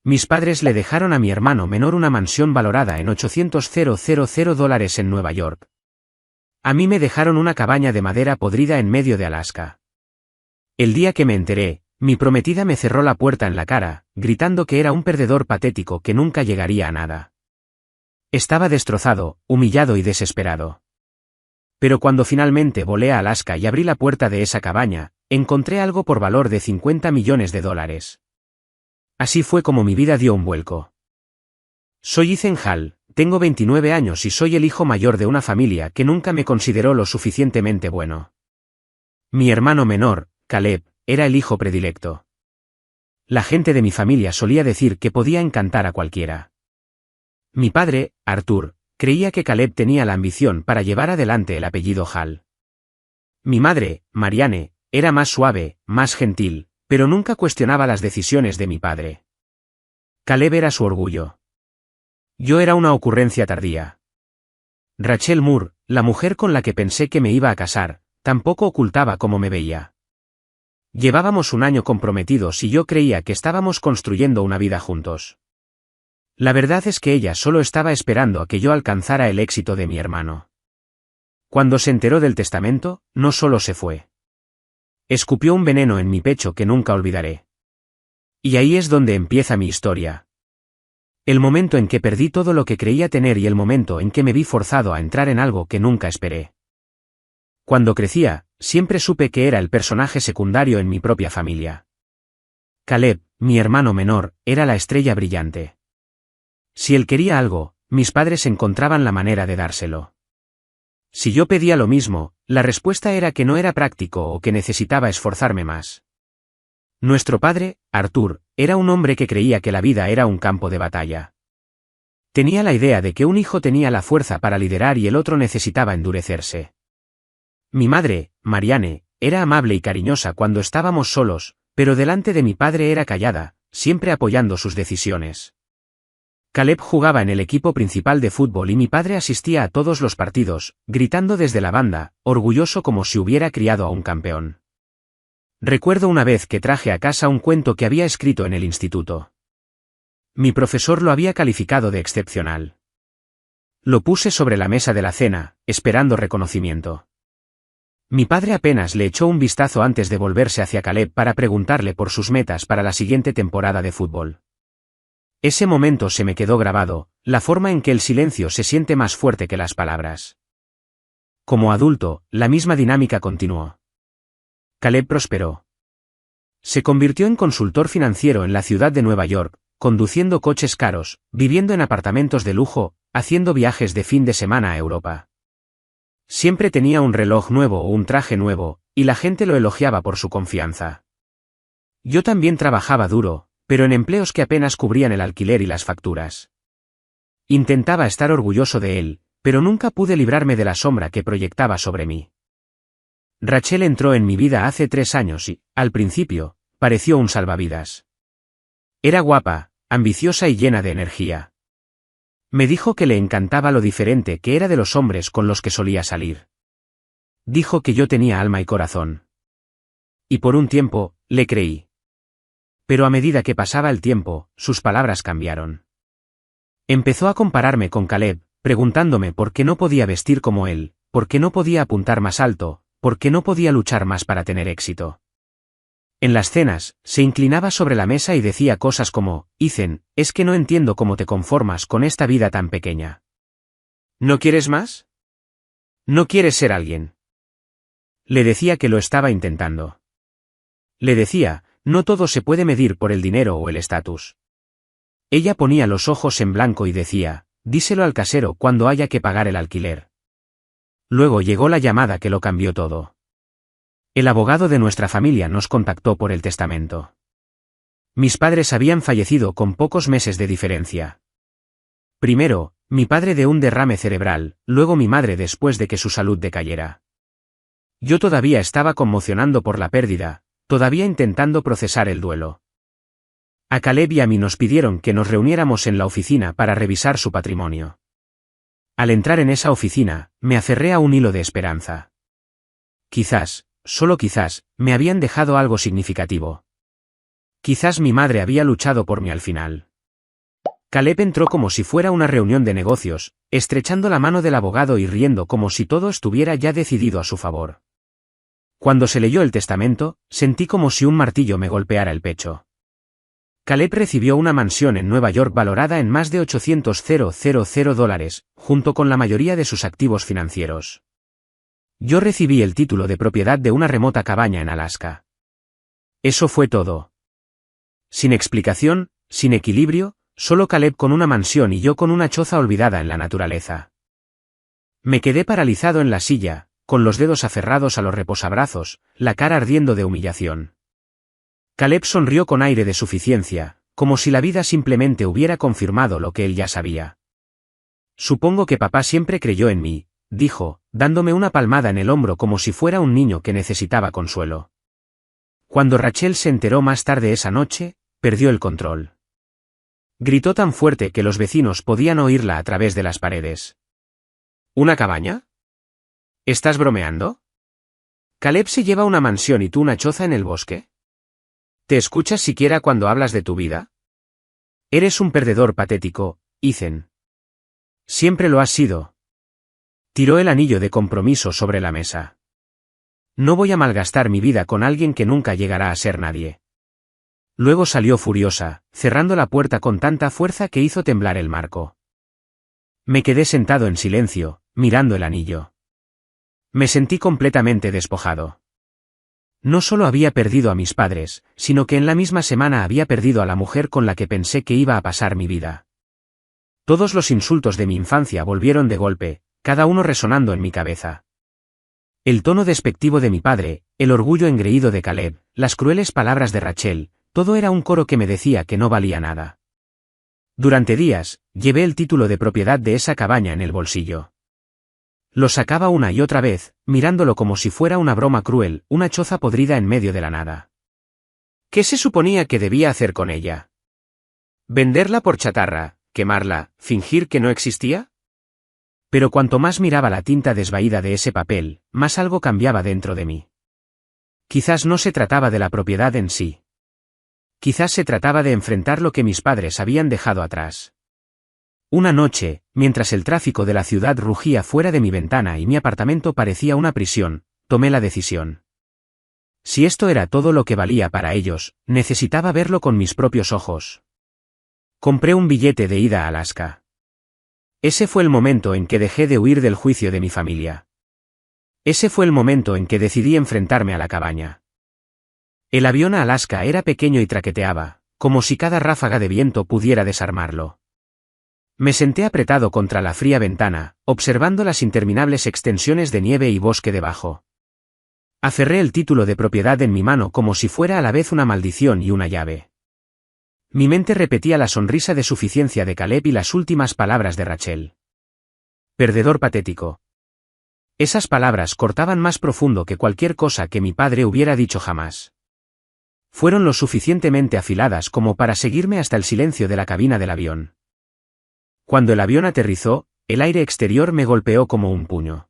Mis padres le dejaron a mi hermano menor una mansión valorada en $800,000 en Nueva York. A mí me dejaron una cabaña de madera podrida en medio de Alaska. El día que me enteré, mi prometida me cerró la puerta en la cara, gritando que era un perdedor patético que nunca llegaría a nada. Estaba destrozado, humillado y desesperado. Pero cuando finalmente volé a Alaska y abrí la puerta de esa cabaña, encontré algo por valor de $50 millones. Así fue como mi vida dio un vuelco. Soy Ethan Hall, tengo 29 años y soy el hijo mayor de una familia que nunca me consideró lo suficientemente bueno. Mi hermano menor, Caleb, era el hijo predilecto. La gente de mi familia solía decir que podía encantar a cualquiera. Mi padre, Arthur, creía que Caleb tenía la ambición para llevar adelante el apellido Hall. Mi madre, Marianne, era más suave, más gentil, pero nunca cuestionaba las decisiones de mi padre. Caleb era su orgullo. Yo era una ocurrencia tardía. Rachel Moore, la mujer con la que pensé que me iba a casar, tampoco ocultaba cómo me veía. Llevábamos un año comprometidos y yo creía que estábamos construyendo una vida juntos. La verdad es que ella solo estaba esperando a que yo alcanzara el éxito de mi hermano. Cuando se enteró del testamento, no solo se fue. Escupió un veneno en mi pecho que nunca olvidaré. Y ahí es donde empieza mi historia. El momento en que perdí todo lo que creía tener y el momento en que me vi forzado a entrar en algo que nunca esperé. Cuando crecía, siempre supe que era el personaje secundario en mi propia familia. Caleb, mi hermano menor, era la estrella brillante. Si él quería algo, mis padres encontraban la manera de dárselo. Si yo pedía lo mismo, la respuesta era que no era práctico o que necesitaba esforzarme más. Nuestro padre, Arthur, era un hombre que creía que la vida era un campo de batalla. Tenía la idea de que un hijo tenía la fuerza para liderar y el otro necesitaba endurecerse. Mi madre, Marianne, era amable y cariñosa cuando estábamos solos, pero delante de mi padre era callada, siempre apoyando sus decisiones. Caleb jugaba en el equipo principal de fútbol y mi padre asistía a todos los partidos, gritando desde la banda, orgulloso como si hubiera criado a un campeón. Recuerdo una vez que traje a casa un cuento que había escrito en el instituto. Mi profesor lo había calificado de excepcional. Lo puse sobre la mesa de la cena, esperando reconocimiento. Mi padre apenas le echó un vistazo antes de volverse hacia Caleb para preguntarle por sus metas para la siguiente temporada de fútbol. Ese momento se me quedó grabado, la forma en que el silencio se siente más fuerte que las palabras. Como adulto, la misma dinámica continuó. Caleb prosperó. Se convirtió en consultor financiero en la ciudad de Nueva York, conduciendo coches caros, viviendo en apartamentos de lujo, haciendo viajes de fin de semana a Europa. Siempre tenía un reloj nuevo o un traje nuevo, y la gente lo elogiaba por su confianza. Yo también trabajaba duro, pero en empleos que apenas cubrían el alquiler y las facturas. Intentaba estar orgulloso de él, pero nunca pude librarme de la sombra que proyectaba sobre mí. Rachel entró en mi vida hace 3 años y, al principio, pareció un salvavidas. Era guapa, ambiciosa y llena de energía. Me dijo que le encantaba lo diferente que era de los hombres con los que solía salir. Dijo que yo tenía alma y corazón. Y por un tiempo, le creí. Pero a medida que pasaba el tiempo, sus palabras cambiaron. Empezó a compararme con Caleb, preguntándome por qué no podía vestir como él, por qué no podía apuntar más alto, por qué no podía luchar más para tener éxito. En las cenas, se inclinaba sobre la mesa y decía cosas como, Ethan, es que no entiendo cómo te conformas con esta vida tan pequeña. ¿No quieres más? ¿No quieres ser alguien? Le decía que lo estaba intentando. Le decía, no todo se puede medir por el dinero o el estatus. Ella ponía los ojos en blanco y decía, díselo al casero cuando haya que pagar el alquiler. Luego llegó la llamada que lo cambió todo. El abogado de nuestra familia nos contactó por el testamento. Mis padres habían fallecido con pocos meses de diferencia. Primero, mi padre de un derrame cerebral, luego mi madre después de que su salud decayera. Yo todavía estaba conmocionando por la pérdida, todavía intentando procesar el duelo. A Caleb y a mí nos pidieron que nos reuniéramos en la oficina para revisar su patrimonio. Al entrar en esa oficina, me aferré a un hilo de esperanza. Quizás, solo quizás, me habían dejado algo significativo. Quizás mi madre había luchado por mí al final. Caleb entró como si fuera una reunión de negocios, estrechando la mano del abogado y riendo como si todo estuviera ya decidido a su favor. Cuando se leyó el testamento, sentí como si un martillo me golpeara el pecho. Caleb recibió una mansión en Nueva York valorada en más de $800,000, junto con la mayoría de sus activos financieros. Yo recibí el título de propiedad de una remota cabaña en Alaska. Eso fue todo. Sin explicación, sin equilibrio, solo Caleb con una mansión y yo con una choza olvidada en la naturaleza. Me quedé paralizado en la silla, con los dedos aferrados a los reposabrazos, la cara ardiendo de humillación. Caleb sonrió con aire de suficiencia, como si la vida simplemente hubiera confirmado lo que él ya sabía. Supongo que papá siempre creyó en mí, dijo, dándome una palmada en el hombro como si fuera un niño que necesitaba consuelo. Cuando Rachel se enteró más tarde esa noche, perdió el control. Gritó tan fuerte que los vecinos podían oírla a través de las paredes. ¿Una cabaña? ¿Estás bromeando? ¿Caleb se lleva una mansión y tú una choza en el bosque? ¿Te escuchas siquiera cuando hablas de tu vida? Eres un perdedor patético, Ethan. Siempre lo has sido. Tiró el anillo de compromiso sobre la mesa. No voy a malgastar mi vida con alguien que nunca llegará a ser nadie. Luego salió furiosa, cerrando la puerta con tanta fuerza que hizo temblar el marco. Me quedé sentado en silencio, mirando el anillo. Me sentí completamente despojado. No solo había perdido a mis padres, sino que en la misma semana había perdido a la mujer con la que pensé que iba a pasar mi vida. Todos los insultos de mi infancia volvieron de golpe, cada uno resonando en mi cabeza. El tono despectivo de mi padre, el orgullo engreído de Caleb, las crueles palabras de Rachel, todo era un coro que me decía que no valía nada. Durante días, llevé el título de propiedad de esa cabaña en el bolsillo. Lo sacaba una y otra vez, mirándolo como si fuera una broma cruel, una choza podrida en medio de la nada. ¿Qué se suponía que debía hacer con ella? ¿Venderla por chatarra, quemarla, fingir que no existía? Pero cuanto más miraba la tinta desvaída de ese papel, más algo cambiaba dentro de mí. Quizás no se trataba de la propiedad en sí. Quizás se trataba de enfrentar lo que mis padres habían dejado atrás. Una noche, mientras el tráfico de la ciudad rugía fuera de mi ventana y mi apartamento parecía una prisión, tomé la decisión. Si esto era todo lo que valía para ellos, necesitaba verlo con mis propios ojos. Compré un billete de ida a Alaska. Ese fue el momento en que dejé de huir del juicio de mi familia. Ese fue el momento en que decidí enfrentarme a la cabaña. El avión a Alaska era pequeño y traqueteaba, como si cada ráfaga de viento pudiera desarmarlo. Me senté apretado contra la fría ventana, observando las interminables extensiones de nieve y bosque debajo. Aferré el título de propiedad en mi mano como si fuera a la vez una maldición y una llave. Mi mente repetía la sonrisa de suficiencia de Caleb y las últimas palabras de Rachel. Perdedor patético. Esas palabras cortaban más profundo que cualquier cosa que mi padre hubiera dicho jamás. Fueron lo suficientemente afiladas como para seguirme hasta el silencio de la cabina del avión. Cuando el avión aterrizó, el aire exterior me golpeó como un puño.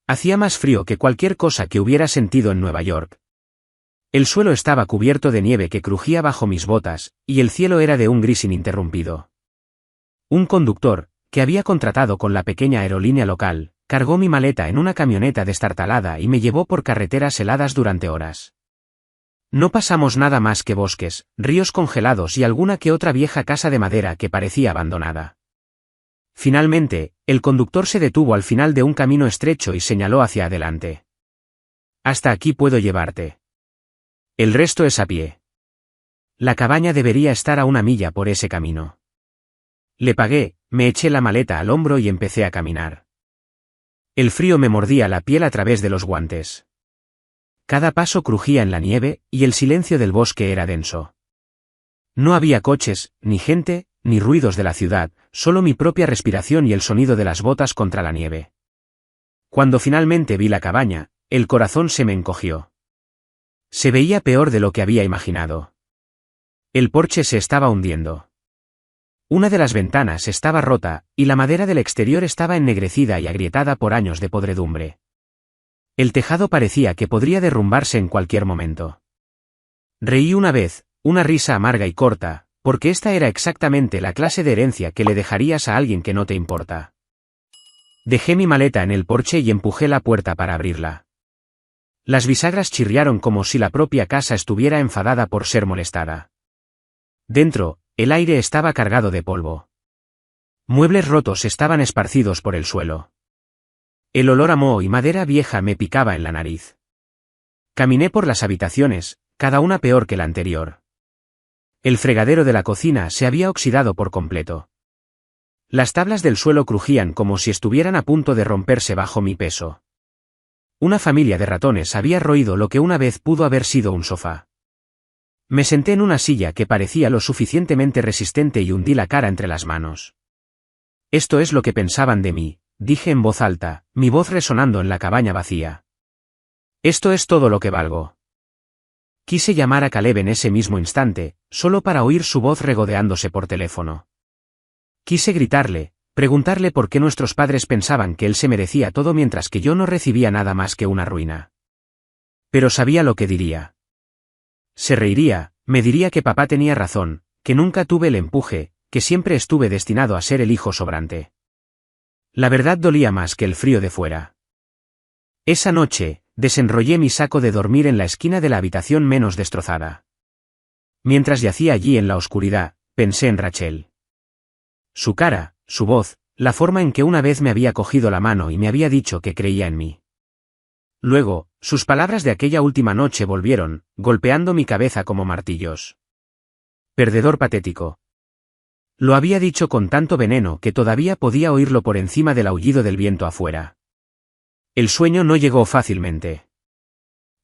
Hacía más frío que cualquier cosa que hubiera sentido en Nueva York. El suelo estaba cubierto de nieve que crujía bajo mis botas, y el cielo era de un gris ininterrumpido. Un conductor, que había contratado con la pequeña aerolínea local, cargó mi maleta en una camioneta destartalada y me llevó por carreteras heladas durante horas. No pasamos nada más que bosques, ríos congelados y alguna que otra vieja casa de madera que parecía abandonada. Finalmente, el conductor se detuvo al final de un camino estrecho y señaló hacia adelante. Hasta aquí puedo llevarte. El resto es a pie. La cabaña debería estar a 1 milla por ese camino. Le pagué, me eché la maleta al hombro y empecé a caminar. El frío me mordía la piel a través de los guantes. Cada paso crujía en la nieve, y el silencio del bosque era denso. No había coches, ni gente, ni ruidos de la ciudad, solo mi propia respiración y el sonido de las botas contra la nieve. Cuando finalmente vi la cabaña, el corazón se me encogió. Se veía peor de lo que había imaginado. El porche se estaba hundiendo. Una de las ventanas estaba rota, y la madera del exterior estaba ennegrecida y agrietada por años de podredumbre. El tejado parecía que podría derrumbarse en cualquier momento. Reí una vez, una risa amarga y corta, Porque esta era exactamente la clase de herencia que le dejarías a alguien que no te importa. Dejé mi maleta en el porche y empujé la puerta para abrirla. Las bisagras chirriaron como si la propia casa estuviera enfadada por ser molestada. Dentro, el aire estaba cargado de polvo. Muebles rotos estaban esparcidos por el suelo. El olor a moho y madera vieja me picaba en la nariz. Caminé por las habitaciones, cada una peor que la anterior. El fregadero de la cocina se había oxidado por completo. Las tablas del suelo crujían como si estuvieran a punto de romperse bajo mi peso. Una familia de ratones había roído lo que una vez pudo haber sido un sofá. Me senté en una silla que parecía lo suficientemente resistente y hundí la cara entre las manos. Esto es lo que pensaban de mí, dije en voz alta, mi voz resonando en la cabaña vacía. Esto es todo lo que valgo. Quise llamar a Caleb en ese mismo instante, solo para oír su voz regodeándose por teléfono. Quise gritarle, preguntarle por qué nuestros padres pensaban que él se merecía todo mientras que yo no recibía nada más que una ruina. Pero sabía lo que diría. Se reiría, me diría que papá tenía razón, que nunca tuve el empuje, que siempre estuve destinado a ser el hijo sobrante. La verdad dolía más que el frío de fuera. Esa noche, desenrollé mi saco de dormir en la esquina de la habitación menos destrozada. Mientras yacía allí en la oscuridad, pensé en Rachel. Su cara, su voz, la forma en que una vez me había cogido la mano y me había dicho que creía en mí. Luego, sus palabras de aquella última noche volvieron, golpeando mi cabeza como martillos. Perdedor patético. Lo había dicho con tanto veneno que todavía podía oírlo por encima del aullido del viento afuera. El sueño no llegó fácilmente.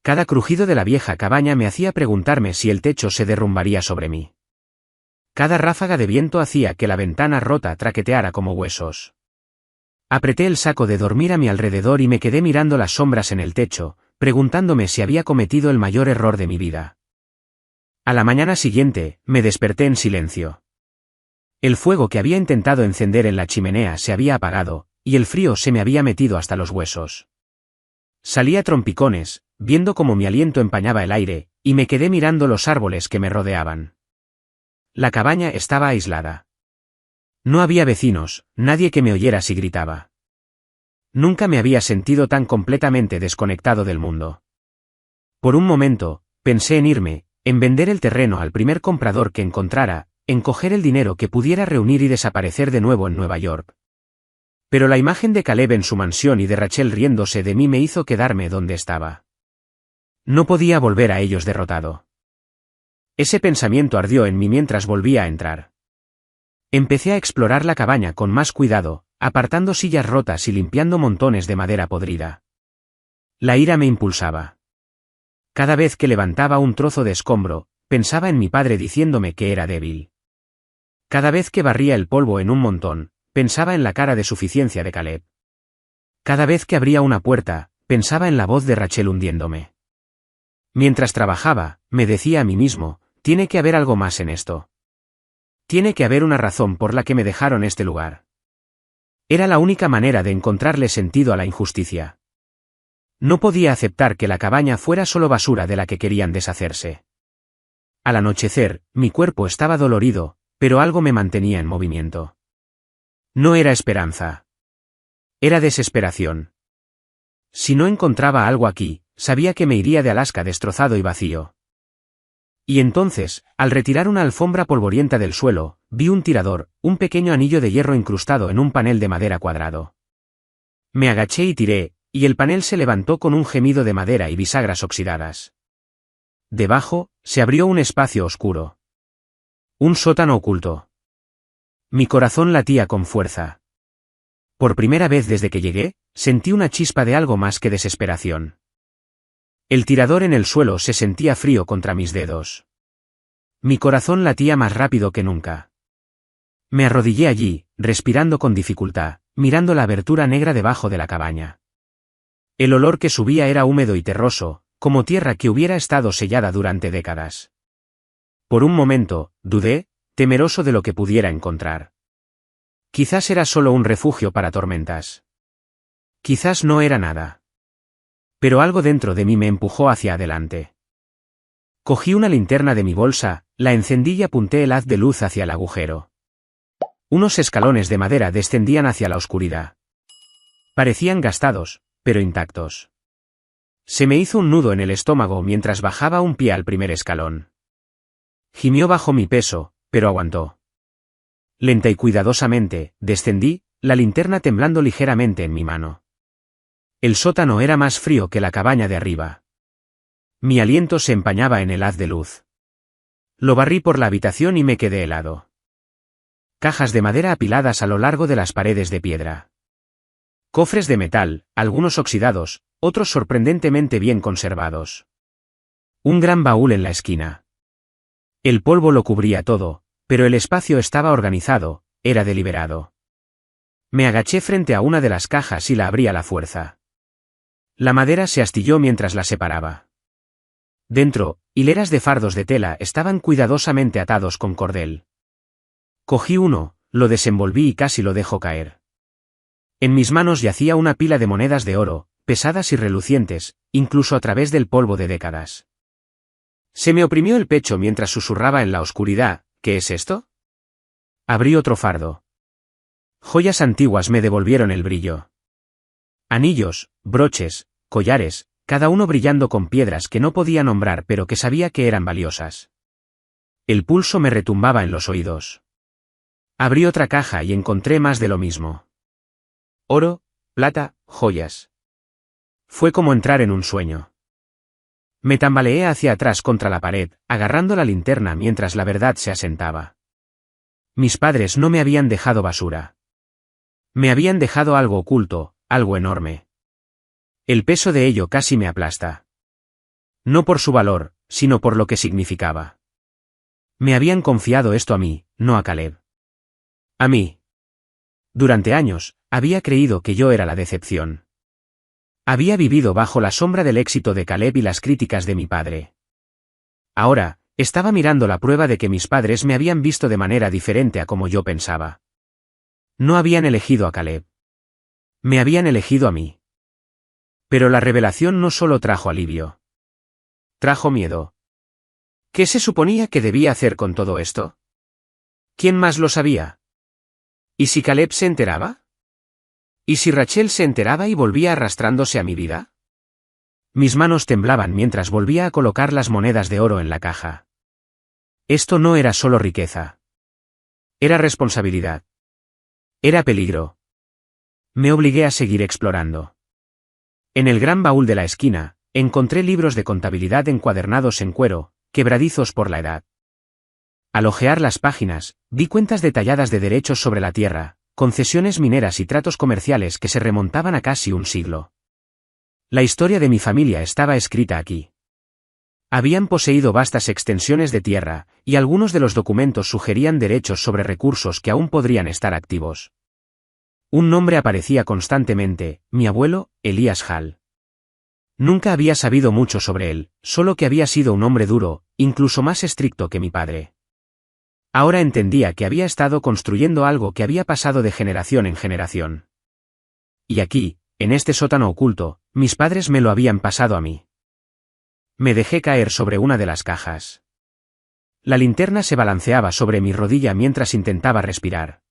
Cada crujido de la vieja cabaña me hacía preguntarme si el techo se derrumbaría sobre mí. Cada ráfaga de viento hacía que la ventana rota traqueteara como huesos. Apreté el saco de dormir a mi alrededor y me quedé mirando las sombras en el techo, preguntándome si había cometido el mayor error de mi vida. A la mañana siguiente, me desperté en silencio. El fuego que había intentado encender en la chimenea se había apagado, y el frío se me había metido hasta los huesos. Salí a trompicones, viendo cómo mi aliento empañaba el aire, y me quedé mirando los árboles que me rodeaban. La cabaña estaba aislada. No había vecinos, nadie que me oyera si gritaba. Nunca me había sentido tan completamente desconectado del mundo. Por un momento, pensé en irme, en vender el terreno al primer comprador que encontrara, en coger el dinero que pudiera reunir y desaparecer de nuevo en Nueva York. Pero la imagen de Caleb en su mansión y de Rachel riéndose de mí me hizo quedarme donde estaba. No podía volver a ellos derrotado. Ese pensamiento ardió en mí mientras volvía a entrar. Empecé a explorar la cabaña con más cuidado, apartando sillas rotas y limpiando montones de madera podrida. La ira me impulsaba. Cada vez que levantaba un trozo de escombro, pensaba en mi padre diciéndome que era débil. Cada vez que barría el polvo en un montón, pensaba en la cara de suficiencia de Caleb. Cada vez que abría una puerta, pensaba en la voz de Rachel hundiéndome. Mientras trabajaba, me decía a mí mismo, tiene que haber algo más en esto. Tiene que haber una razón por la que me dejaron este lugar. Era la única manera de encontrarle sentido a la injusticia. No podía aceptar que la cabaña fuera solo basura de la que querían deshacerse. Al anochecer, mi cuerpo estaba dolorido, pero algo me mantenía en movimiento. No era esperanza. Era desesperación. Si no encontraba algo aquí, sabía que me iría de Alaska destrozado y vacío. Y entonces, al retirar una alfombra polvorienta del suelo, vi un tirador, un pequeño anillo de hierro incrustado en un panel de madera cuadrado. Me agaché y tiré, y el panel se levantó con un gemido de madera y bisagras oxidadas. Debajo, se abrió un espacio oscuro. Un sótano oculto. Mi corazón latía con fuerza. Por primera vez desde que llegué, sentí una chispa de algo más que desesperación. El tirador en el suelo se sentía frío contra mis dedos. Mi corazón latía más rápido que nunca. Me arrodillé allí, respirando con dificultad, mirando la abertura negra debajo de la cabaña. El olor que subía era húmedo y terroso, como tierra que hubiera estado sellada durante décadas. Por un momento, dudé, temeroso de lo que pudiera encontrar. Quizás era solo un refugio para tormentas. Quizás no era nada. Pero algo dentro de mí me empujó hacia adelante. Cogí una linterna de mi bolsa, la encendí y apunté el haz de luz hacia el agujero. Unos escalones de madera descendían hacia la oscuridad. Parecían gastados, pero intactos. Se me hizo un nudo en el estómago mientras bajaba un pie al primer escalón. Gimió bajo mi peso, pero aguantó. Lenta y cuidadosamente, descendí, la linterna temblando ligeramente en mi mano. El sótano era más frío que la cabaña de arriba. Mi aliento se empañaba en el haz de luz. Lo barrí por la habitación y me quedé helado. Cajas de madera apiladas a lo largo de las paredes de piedra. Cofres de metal, algunos oxidados, otros sorprendentemente bien conservados. Un gran baúl en la esquina. El polvo lo cubría todo, pero el espacio estaba organizado, era deliberado. Me agaché frente a una de las cajas y la abrí a la fuerza. La madera se astilló mientras la separaba. Dentro, hileras de fardos de tela estaban cuidadosamente atados con cordel. Cogí uno, lo desenvolví y casi lo dejó caer. En mis manos yacía una pila de monedas de oro, pesadas y relucientes, incluso a través del polvo de décadas. Se me oprimió el pecho mientras susurraba en la oscuridad, ¿qué es esto? Abrí otro fardo. Joyas antiguas me devolvieron el brillo. Anillos, broches, collares, cada uno brillando con piedras que no podía nombrar pero que sabía que eran valiosas. El pulso me retumbaba en los oídos. Abrí otra caja y encontré más de lo mismo. Oro, plata, joyas. Fue como entrar en un sueño. Me tambaleé hacia atrás contra la pared, agarrando la linterna mientras la verdad se asentaba. Mis padres no me habían dejado basura. Me habían dejado algo oculto, algo enorme. El peso de ello casi me aplasta. No por su valor, sino por lo que significaba. Me habían confiado esto a mí, no a Caleb. A mí. Durante años, había creído que yo era la decepción. Había vivido bajo la sombra del éxito de Caleb y las críticas de mi padre. Ahora, estaba mirando la prueba de que mis padres me habían visto de manera diferente a como yo pensaba. No habían elegido a Caleb. Me habían elegido a mí. Pero la revelación no solo trajo alivio. Trajo miedo. ¿Qué se suponía que debía hacer con todo esto? ¿Quién más lo sabía? ¿Y si Caleb se enteraba? ¿Y si Rachel se enteraba y volvía arrastrándose a mi vida? Mis manos temblaban mientras volvía a colocar las monedas de oro en la caja. Esto no era solo riqueza. Era responsabilidad. Era peligro. Me obligué a seguir explorando. En el gran baúl de la esquina, encontré libros de contabilidad encuadernados en cuero, quebradizos por la edad. Al hojear las páginas, vi cuentas detalladas de derechos sobre la tierra, concesiones mineras y tratos comerciales que se remontaban a casi un siglo. La historia de mi familia estaba escrita aquí. Habían poseído vastas extensiones de tierra, y algunos de los documentos sugerían derechos sobre recursos que aún podrían estar activos. Un nombre aparecía constantemente, mi abuelo, Elías Hall. Nunca había sabido mucho sobre él, solo que había sido un hombre duro, incluso más estricto que mi padre. Ahora entendía que había estado construyendo algo que había pasado de generación en generación. Y aquí, en este sótano oculto, mis padres me lo habían pasado a mí. Me dejé caer sobre una de las cajas. La linterna se balanceaba sobre mi rodilla mientras intentaba respirar.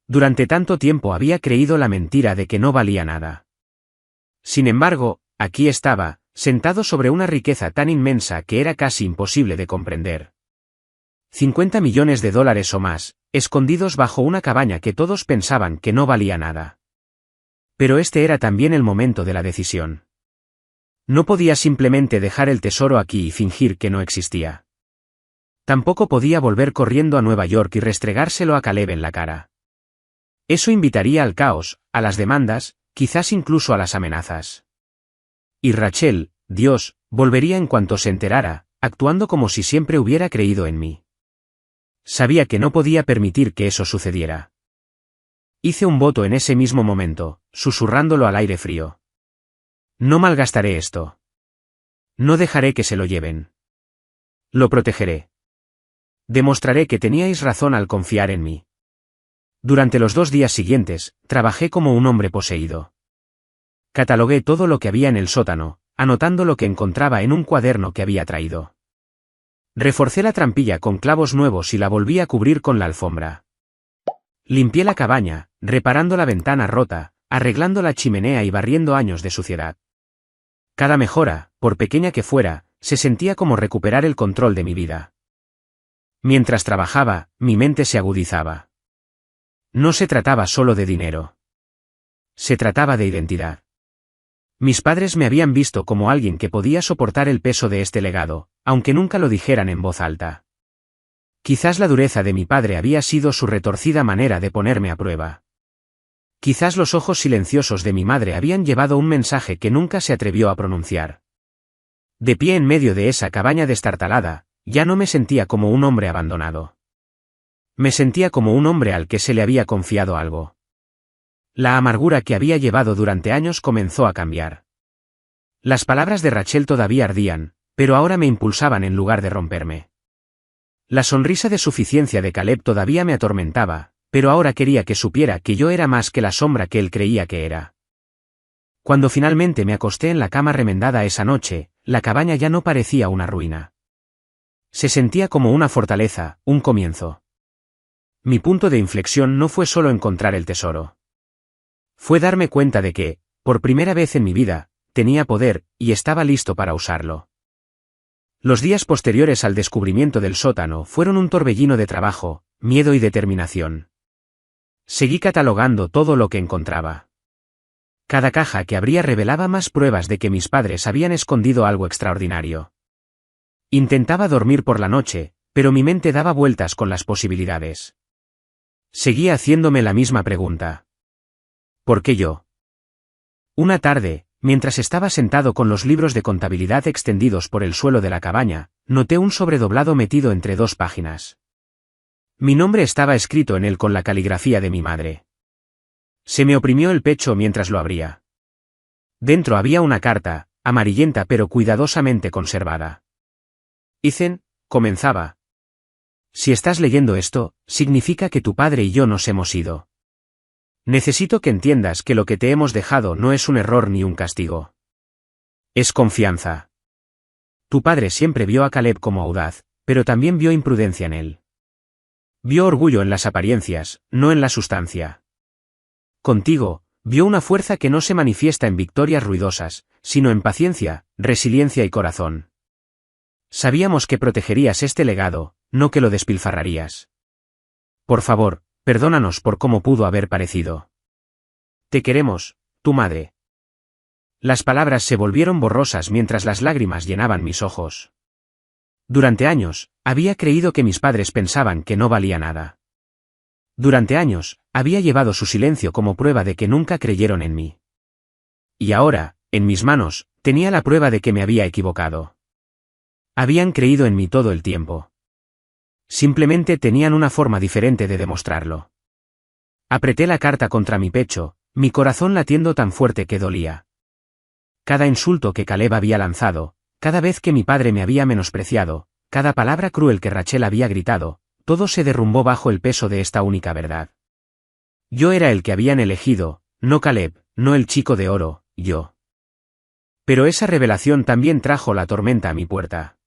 Durante tanto tiempo había creído la mentira de que no valía nada. Sin embargo, aquí estaba, sentado sobre una riqueza tan inmensa que era casi imposible de comprender. 50 millones de dólares o más, escondidos bajo una cabaña que todos pensaban que no valía nada. Pero este era también el momento de la decisión. No podía simplemente dejar el tesoro aquí y fingir que no existía. Tampoco podía volver corriendo a Nueva York y restregárselo a Caleb en la cara. Eso invitaría al caos, a las demandas, quizás incluso a las amenazas. Y Rachel, Dios, volvería en cuanto se enterara, actuando como si siempre hubiera creído en mí. Sabía que no podía permitir que eso sucediera. Hice un voto en ese mismo momento, susurrándolo al aire frío. No malgastaré esto. No dejaré que se lo lleven. Lo protegeré. Demostraré que teníais razón al confiar en mí. Durante los 2 días siguientes, trabajé como un hombre poseído. Catalogué todo lo que había en el sótano, anotando lo que encontraba en un cuaderno que había traído. Reforcé la trampilla con clavos nuevos y la volví a cubrir con la alfombra. Limpié la cabaña, reparando la ventana rota, arreglando la chimenea y barriendo años de suciedad. Cada mejora, por pequeña que fuera, se sentía como recuperar el control de mi vida. Mientras trabajaba, mi mente se agudizaba. No se trataba solo de dinero. Se trataba de identidad. Mis padres me habían visto como alguien que podía soportar el peso de este legado, aunque nunca lo dijeran en voz alta. Quizás la dureza de mi padre había sido su retorcida manera de ponerme a prueba. Quizás los ojos silenciosos de mi madre habían llevado un mensaje que nunca se atrevió a pronunciar. De pie en medio de esa cabaña destartalada, ya no me sentía como un hombre abandonado. Me sentía como un hombre al que se le había confiado algo. La amargura que había llevado durante años comenzó a cambiar. Las palabras de Rachel todavía ardían, pero ahora me impulsaban en lugar de romperme. La sonrisa de suficiencia de Caleb todavía me atormentaba, pero ahora quería que supiera que yo era más que la sombra que él creía que era. Cuando finalmente me acosté en la cama remendada esa noche, la cabaña ya no parecía una ruina. Se sentía como una fortaleza, un comienzo. Mi punto de inflexión no fue solo encontrar el tesoro. Fue darme cuenta de que, por primera vez en mi vida, tenía poder, y estaba listo para usarlo. Los días posteriores al descubrimiento del sótano fueron un torbellino de trabajo, miedo y determinación. Seguí catalogando todo lo que encontraba. Cada caja que abría revelaba más pruebas de que mis padres habían escondido algo extraordinario. Intentaba dormir por la noche, pero mi mente daba vueltas con las posibilidades. Seguía haciéndome la misma pregunta. ¿Por qué yo? Una tarde, mientras estaba sentado con los libros de contabilidad extendidos por el suelo de la cabaña, noté un sobredoblado metido entre 2 páginas. Mi nombre estaba escrito en él con la caligrafía de mi madre. Se me oprimió el pecho mientras lo abría. Dentro había una carta, amarillenta pero cuidadosamente conservada. Ethan, comenzaba. Si estás leyendo esto, significa que tu padre y yo nos hemos ido. Necesito que entiendas que lo que te hemos dejado no es un error ni un castigo. Es confianza. Tu padre siempre vio a Caleb como audaz, pero también vio imprudencia en él. Vio orgullo en las apariencias, no en la sustancia. Contigo, vio una fuerza que no se manifiesta en victorias ruidosas, sino en paciencia, resiliencia y corazón. Sabíamos que protegerías este legado, no que lo despilfarrarías. Por favor, perdónanos por cómo pudo haber parecido. Te queremos, tu madre. Las palabras se volvieron borrosas mientras las lágrimas llenaban mis ojos. Durante años, había creído que mis padres pensaban que no valía nada. Durante años, había llevado su silencio como prueba de que nunca creyeron en mí. Y ahora, en mis manos, tenía la prueba de que me había equivocado. Habían creído en mí todo el tiempo. Simplemente tenían una forma diferente de demostrarlo. Apreté la carta contra mi pecho, mi corazón latiendo tan fuerte que dolía. Cada insulto que Caleb había lanzado, cada vez que mi padre me había menospreciado, cada palabra cruel que Rachel había gritado, todo se derrumbó bajo el peso de esta única verdad. Yo era el que habían elegido, no Caleb, no el chico de oro, yo. Pero esa revelación también trajo la tormenta a mi puerta.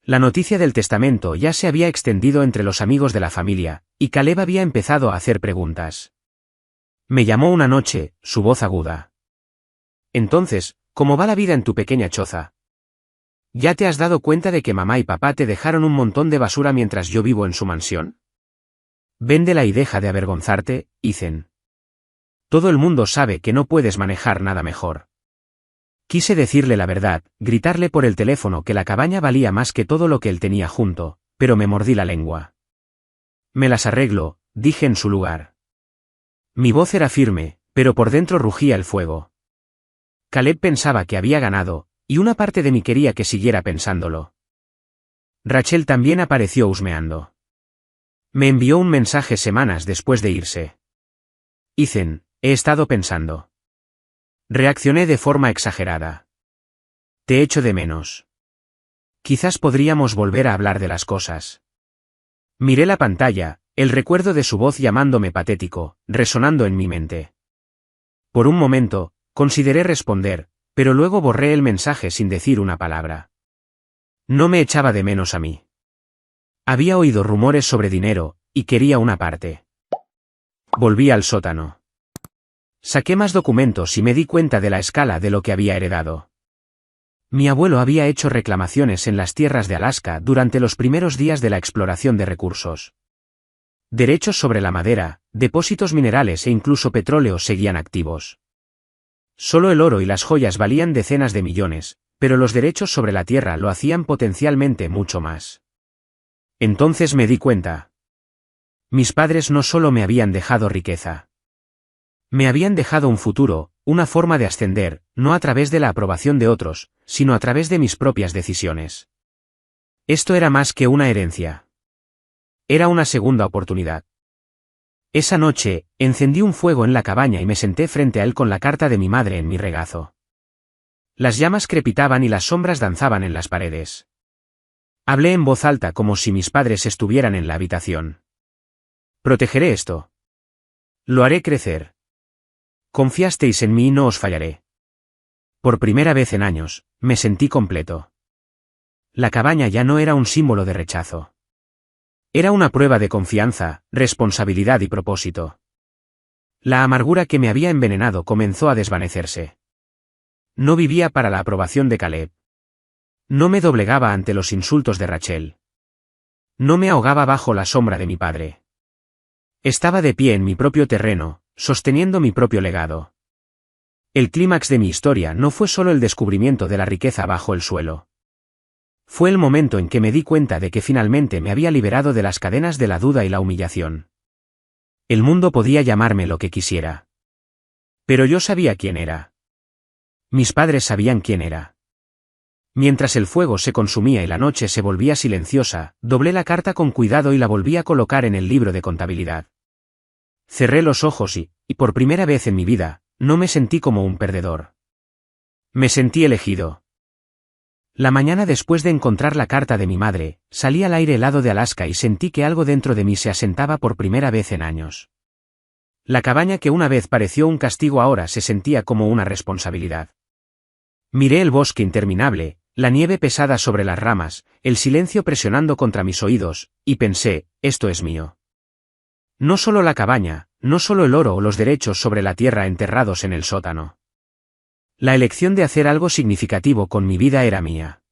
La noticia del testamento ya se había extendido entre los amigos de la familia, y Caleb había empezado a hacer preguntas. Me llamó una noche, su voz aguda. Entonces, ¿cómo va la vida en tu pequeña choza? ¿Ya te has dado cuenta de que mamá y papá te dejaron un montón de basura mientras yo vivo en su mansión? Véndela y deja de avergonzarte, Ethan. Todo el mundo sabe que no puedes manejar nada mejor. Quise decirle la verdad, gritarle por el teléfono que la cabaña valía más que todo lo que él tenía junto, pero me mordí la lengua. Me las arreglo, dije en su lugar. Mi voz era firme, pero por dentro rugía el fuego. Caleb pensaba que había ganado, y una parte de mí quería que siguiera pensándolo. Rachel también apareció husmeando. Me envió un mensaje semanas después de irse. Ethan, he estado pensando. Reaccioné de forma exagerada. Te echo de menos. Quizás podríamos volver a hablar de las cosas. Miré la pantalla, el recuerdo de su voz llamándome patético, resonando en mi mente. Por un momento, consideré responder, pero luego borré el mensaje sin decir una palabra. No me echaba de menos a mí. Había oído rumores sobre dinero, y quería una parte. Volví al sótano. Saqué más documentos y me di cuenta de la escala de lo que había heredado. Mi abuelo había hecho reclamaciones en las tierras de Alaska durante los primeros días de la exploración de recursos. Derechos sobre la madera, depósitos minerales e incluso petróleo seguían activos. Solo el oro y las joyas valían decenas de millones, pero los derechos sobre la tierra lo hacían potencialmente mucho más. Entonces me di cuenta. Mis padres no solo me habían dejado riqueza. Me habían dejado un futuro, una forma de ascender, no a través de la aprobación de otros, sino a través de mis propias decisiones. Esto era más que una herencia. Era una segunda oportunidad. Esa noche, encendí un fuego en la cabaña y me senté frente a él con la carta de mi madre en mi regazo. Las llamas crepitaban y las sombras danzaban en las paredes. Hablé en voz alta como si mis padres estuvieran en la habitación. Protegeré esto. Lo haré crecer. Confiasteis en mí y no os fallaré. Por primera vez en años, me sentí completo. La cabaña ya no era un símbolo de rechazo. Era una prueba de confianza, responsabilidad y propósito. La amargura que me había envenenado comenzó a desvanecerse. No vivía para la aprobación de Caleb. No me doblegaba ante los insultos de Rachel. No me ahogaba bajo la sombra de mi padre. Estaba de pie en mi propio terreno, sosteniendo mi propio legado. El clímax de mi historia no fue solo el descubrimiento de la riqueza bajo el suelo. Fue el momento en que me di cuenta de que finalmente me había liberado de las cadenas de la duda y la humillación. El mundo podía llamarme lo que quisiera. Pero yo sabía quién era. Mis padres sabían quién era. Mientras el fuego se consumía y la noche se volvía silenciosa, doblé la carta con cuidado y la volví a colocar en el libro de contabilidad. Cerré los ojos y, por primera vez en mi vida, no me sentí como un perdedor. Me sentí elegido. La mañana después de encontrar la carta de mi madre, salí al aire helado de Alaska y sentí que algo dentro de mí se asentaba por primera vez en años. La cabaña que una vez pareció un castigo ahora se sentía como una responsabilidad. Miré el bosque interminable, la nieve pesada sobre las ramas, el silencio presionando contra mis oídos, y pensé, esto es mío. No solo la cabaña, no solo el oro o los derechos sobre la tierra enterrados en el sótano. La elección de hacer algo significativo con mi vida era mía.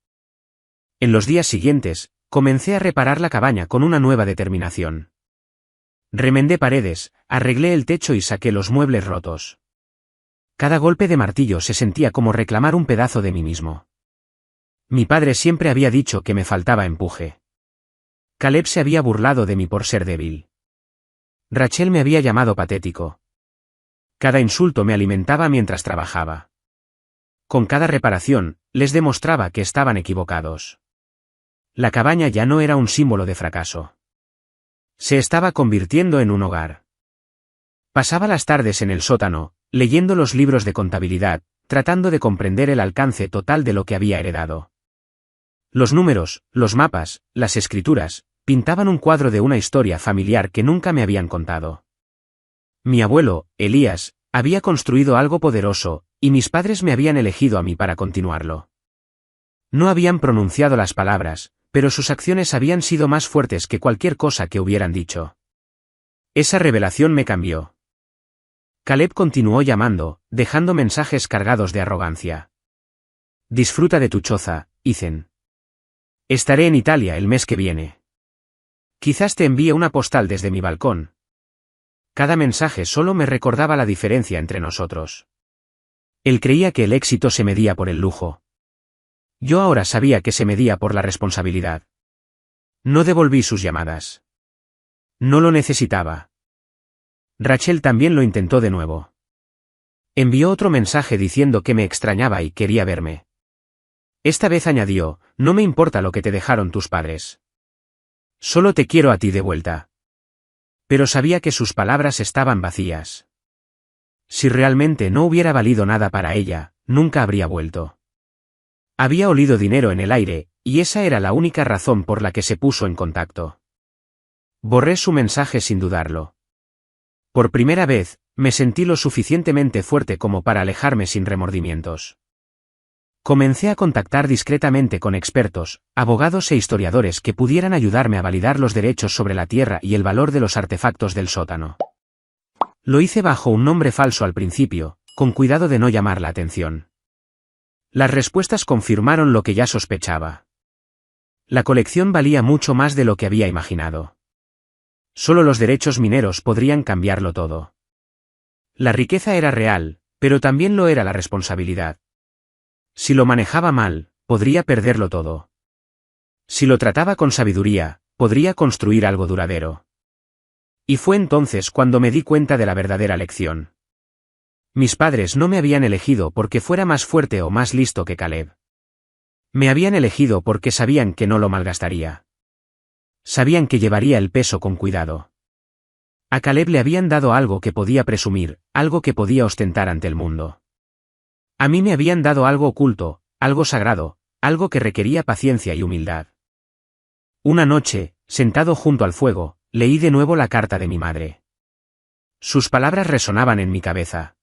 En los días siguientes, comencé a reparar la cabaña con una nueva determinación. Remendé paredes, arreglé el techo y saqué los muebles rotos. Cada golpe de martillo se sentía como reclamar un pedazo de mí mismo. Mi padre siempre había dicho que me faltaba empuje. Caleb se había burlado de mí por ser débil. Rachel me había llamado patético. Cada insulto me alimentaba mientras trabajaba. Con cada reparación, les demostraba que estaban equivocados. La cabaña ya no era un símbolo de fracaso. Se estaba convirtiendo en un hogar. Pasaba las tardes en el sótano, leyendo los libros de contabilidad, tratando de comprender el alcance total de lo que había heredado. Los números, los mapas, las escrituras, pintaban un cuadro de una historia familiar que nunca me habían contado. Mi abuelo, Elías, había construido algo poderoso, y mis padres me habían elegido a mí para continuarlo. No habían pronunciado las palabras, pero sus acciones habían sido más fuertes que cualquier cosa que hubieran dicho. Esa revelación me cambió. Caleb continuó llamando, dejando mensajes cargados de arrogancia. Disfruta de tu choza, Ethan. Estaré en Italia el mes que viene. Quizás te envíe una postal desde mi balcón. Cada mensaje solo me recordaba la diferencia entre nosotros. Él creía que el éxito se medía por el lujo. Yo ahora sabía que se medía por la responsabilidad. No devolví sus llamadas. No lo necesitaba. Rachel también lo intentó de nuevo. Envió otro mensaje diciendo que me extrañaba y quería verme. Esta vez añadió, no me importa lo que te dejaron tus padres. Solo te quiero a ti de vuelta. Pero sabía que sus palabras estaban vacías. Si realmente no hubiera valido nada para ella, nunca habría vuelto. Había olido dinero en el aire, y esa era la única razón por la que se puso en contacto. Borré su mensaje sin dudarlo. Por primera vez, me sentí lo suficientemente fuerte como para alejarme sin remordimientos. Comencé a contactar discretamente con expertos, abogados e historiadores que pudieran ayudarme a validar los derechos sobre la tierra y el valor de los artefactos del sótano. Lo hice bajo un nombre falso al principio, con cuidado de no llamar la atención. Las respuestas confirmaron lo que ya sospechaba. La colección valía mucho más de lo que había imaginado. Solo los derechos mineros podrían cambiarlo todo. La riqueza era real, pero también lo era la responsabilidad. Si lo manejaba mal, podría perderlo todo. Si lo trataba con sabiduría, podría construir algo duradero. Y fue entonces cuando me di cuenta de la verdadera lección. Mis padres no me habían elegido porque fuera más fuerte o más listo que Caleb. Me habían elegido porque sabían que no lo malgastaría. Sabían que llevaría el peso con cuidado. A Caleb le habían dado algo que podía presumir, algo que podía ostentar ante el mundo. A mí me habían dado algo oculto, algo sagrado, algo que requería paciencia y humildad. Una noche, sentado junto al fuego, leí de nuevo la carta de mi madre. Sus palabras resonaban en mi cabeza.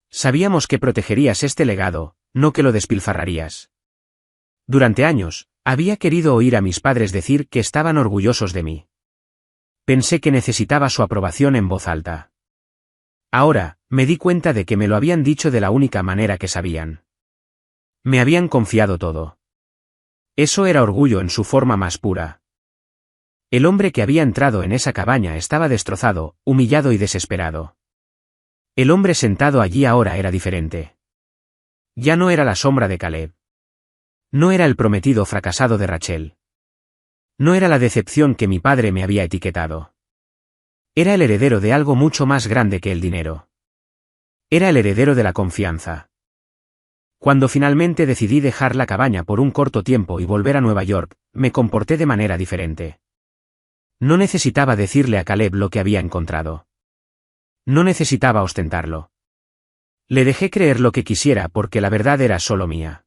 Sabíamos que protegerías este legado, no que lo despilfarrarías. Durante años, había querido oír a mis padres decir que estaban orgullosos de mí. Pensé que necesitaba su aprobación en voz alta. Ahora, me di cuenta de que me lo habían dicho de la única manera que sabían. Me habían confiado todo. Eso era orgullo en su forma más pura. El hombre que había entrado en esa cabaña estaba destrozado, humillado y desesperado. El hombre sentado allí ahora era diferente. Ya no era la sombra de Caleb. No era el prometido fracasado de Rachel. No era la decepción que mi padre me había etiquetado. Era el heredero de algo mucho más grande que el dinero. Era el heredero de la confianza. Cuando finalmente decidí dejar la cabaña por un corto tiempo y volver a Nueva York, me comporté de manera diferente. No necesitaba decirle a Caleb lo que había encontrado. No necesitaba ostentarlo. Le dejé creer lo que quisiera porque la verdad era solo mía.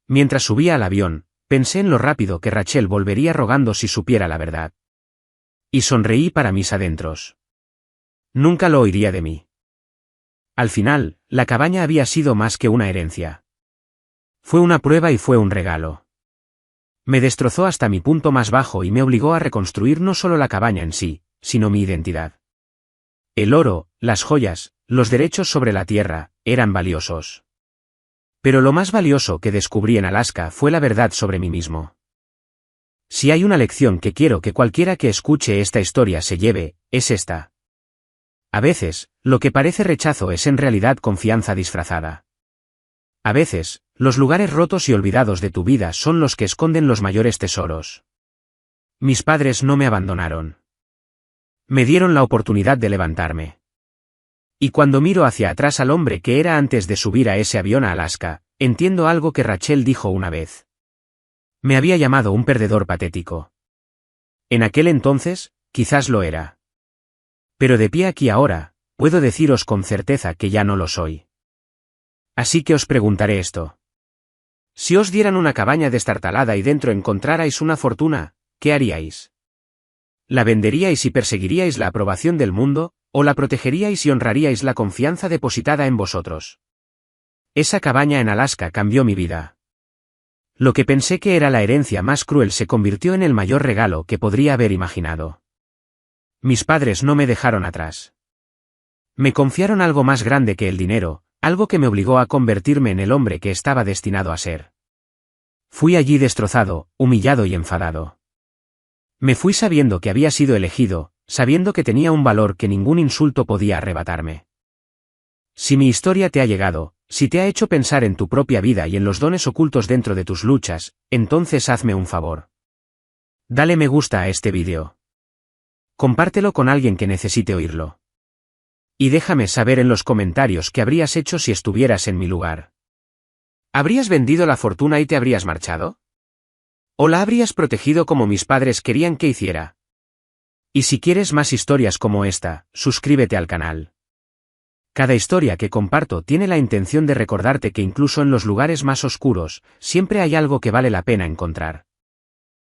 Mientras subía al avión, pensé en lo rápido que Rachel volvería rogando si supiera la verdad. Y sonreí para mis adentros. Nunca lo oiría de mí. Al final, la cabaña había sido más que una herencia. Fue una prueba y fue un regalo. Me destrozó hasta mi punto más bajo y me obligó a reconstruir no solo la cabaña en sí, sino mi identidad. El oro, las joyas, los derechos sobre la tierra, eran valiosos. Pero lo más valioso que descubrí en Alaska fue la verdad sobre mí mismo. Si hay una lección que quiero que cualquiera que escuche esta historia se lleve, es esta. A veces, lo que parece rechazo es en realidad confianza disfrazada. A veces, los lugares rotos y olvidados de tu vida son los que esconden los mayores tesoros. Mis padres no me abandonaron. Me dieron la oportunidad de levantarme. Y cuando miro hacia atrás al hombre que era antes de subir a ese avión a Alaska, entiendo algo que Rachel dijo una vez. Me había llamado un perdedor patético. En aquel entonces, quizás lo era. Pero de pie aquí ahora, puedo deciros con certeza que ya no lo soy. Así que os preguntaré esto. Si os dieran una cabaña destartalada y dentro encontrarais una fortuna, ¿qué haríais? ¿La venderíais y perseguiríais la aprobación del mundo, o la protegeríais y honraríais la confianza depositada en vosotros? Esa cabaña en Alaska cambió mi vida. Lo que pensé que era la herencia más cruel se convirtió en el mayor regalo que podría haber imaginado. Mis padres no me dejaron atrás. Me confiaron algo más grande que el dinero, algo que me obligó a convertirme en el hombre que estaba destinado a ser. Fui allí destrozado, humillado y enfadado. Me fui sabiendo que había sido elegido, sabiendo que tenía un valor que ningún insulto podía arrebatarme. Si mi historia te ha llegado, si te ha hecho pensar en tu propia vida y en los dones ocultos dentro de tus luchas, entonces hazme un favor. Dale me gusta a este vídeo. Compártelo con alguien que necesite oírlo. Y déjame saber en los comentarios qué habrías hecho si estuvieras en mi lugar. ¿Habrías vendido la fortuna y te habrías marchado? ¿O la habrías protegido como mis padres querían que hiciera? Y si quieres más historias como esta, suscríbete al canal. Cada historia que comparto tiene la intención de recordarte que incluso en los lugares más oscuros, siempre hay algo que vale la pena encontrar.